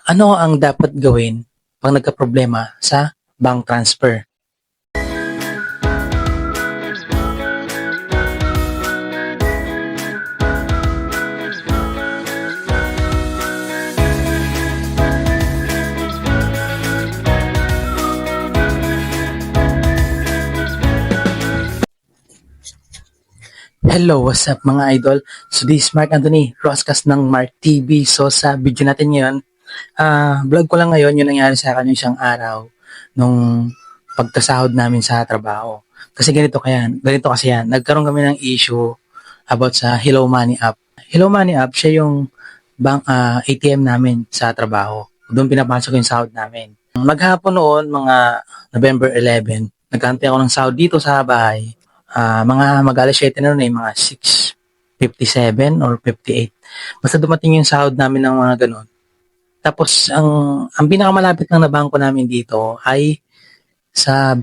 Ano ang dapat gawin 'pag nagkaproblema sa bank transfer? Hello, what's up mga idol? So this is Mark Anthony, Roscas ng Mark TV. So sa video natin ngayon, vlog ko lang ngayon yung nangyari sa akin yung isang araw nung pagkasahod namin sa trabaho. Kasi ganito kasi yan. Nagkaroon kami ng issue about sa Hello Money app. Hello Money app, siya yung ATM namin sa trabaho. Doon pinapasok yung sahod namin. Maghapon noon, mga November 11, nagkantay ako ng sahod dito sa bahay. Mga mag-alas 7 na noon mga 6:57 or 58. Basta dumating yung sahod namin ng mga ganun. Tapos, ang pinakamalapit lang na bangko namin dito ay sa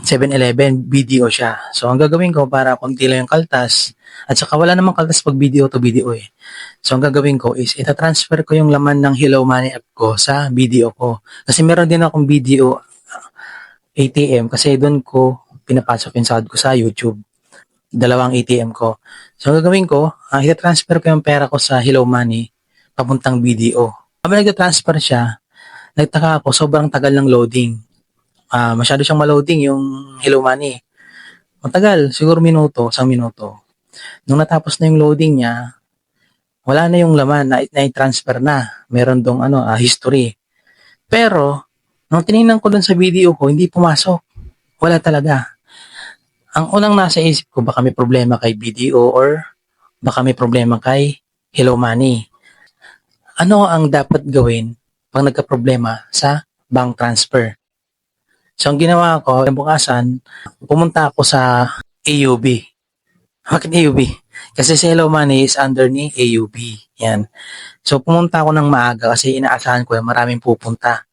7-Eleven, BDO siya. So, ang gagawin ko para konti lang yung kaltas, at saka wala namang kaltas pag BDO to BDO eh. So, ang gagawin ko is, itatransfer ko yung laman ng Hello Money app ko sa BDO ko. Kasi meron din akong BDO ATM kasi doon ko pinapasok yung sahod ko sa YouTube. Dalawang ATM ko. So, ang gagawin ko, itatransfer ko yung pera ko sa Hello Money papuntang BDO. Habang nag-transfer siya, nagtaka ako, sobrang tagal ng loading. Masyado siyang ma-loading yung Hello Money. Matagal, siguro isang minuto. Nung natapos na yung loading niya, wala na yung laman, na-transfer na. Meron dong history. Pero, nung tinignan ko dun sa video ko, hindi pumasok. Wala talaga. Ang unang nasa isip ko, baka may problema kay BDO or baka may problema kay Hello Money. Ano ang dapat gawin pag nagka-problema sa bank transfer? So, ang ginawa ko, bukasan, pumunta ako sa AUB. Bakit AUB? Kasi si Hello Money is under ni AUB. Yan. So, pumunta ako ng maaga kasi inaasahan ko maraming pupunta.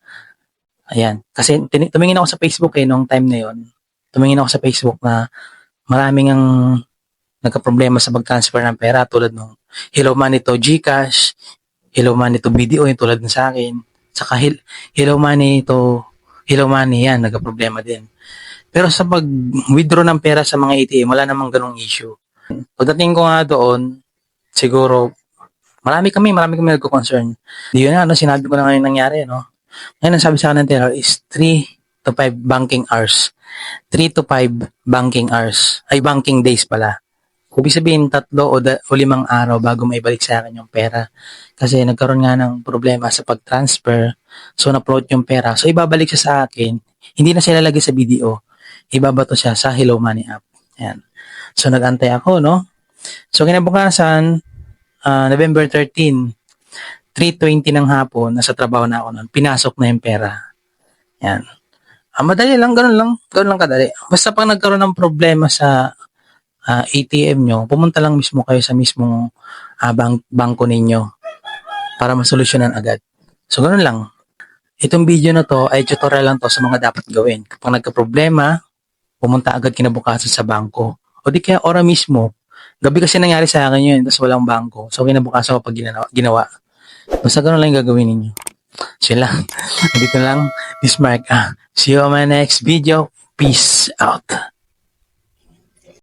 Ayan. Kasi tumingin ako sa Facebook nung time na yon. Tumingin ako sa Facebook na maraming ang nagka-problema sa pag-transfer ng pera tulad ng Hello Money to GCash, Hello Money to BDO, yung tulad ng sa akin. Saka Hello Money to Hello Money, yan, nagka-problema din. Pero sa pag-withdraw ng pera sa mga ATM, wala namang ganong issue. Pagdating ko nga doon, siguro, marami kami nagko-concern. Di yun sinabi ko na ngayon nangyari, no? Ngayon, ang sabi sa akin ng teller is 3 to 5 banking hours. 3 to 5 banking hours. Ay, banking days pala. Ibig sabihin, 3 o 5 araw bago maibalik sa akin yung pera. Kasi nagkaroon nga ng problema sa pag-transfer. So, na-float yung pera. So, ibabalik siya sa akin. Hindi na siya lalagay sa BDO. Ibabato siya sa Hello Money app. Ayan. So, nag-antay ako, no? So, kinabukasan, November 13, 3:20 ng hapon, nasa trabaho na ako noon. Pinasok na yung pera. Yan. Madali lang, ganun lang kadali. Basta pag nagkaroon ng problema sa ATM nyo, pumunta lang mismo kayo sa mismong bangko ninyo para masolusyonan agad. So, ganun lang. Itong video na to ay tutorial lang to sa mga dapat gawin. Kapag nagka-problema, pumunta agad kinabukasan sa bangko. O di kaya ora mismo. Gabi kasi nangyari sa akin yun, tapos walang bangko. So, kinabukasan ko pag ginawa. Basta ganun lang yung gagawin ninyo. So, yun lang. Dito lang. This Mark. See you on my next video. Peace out.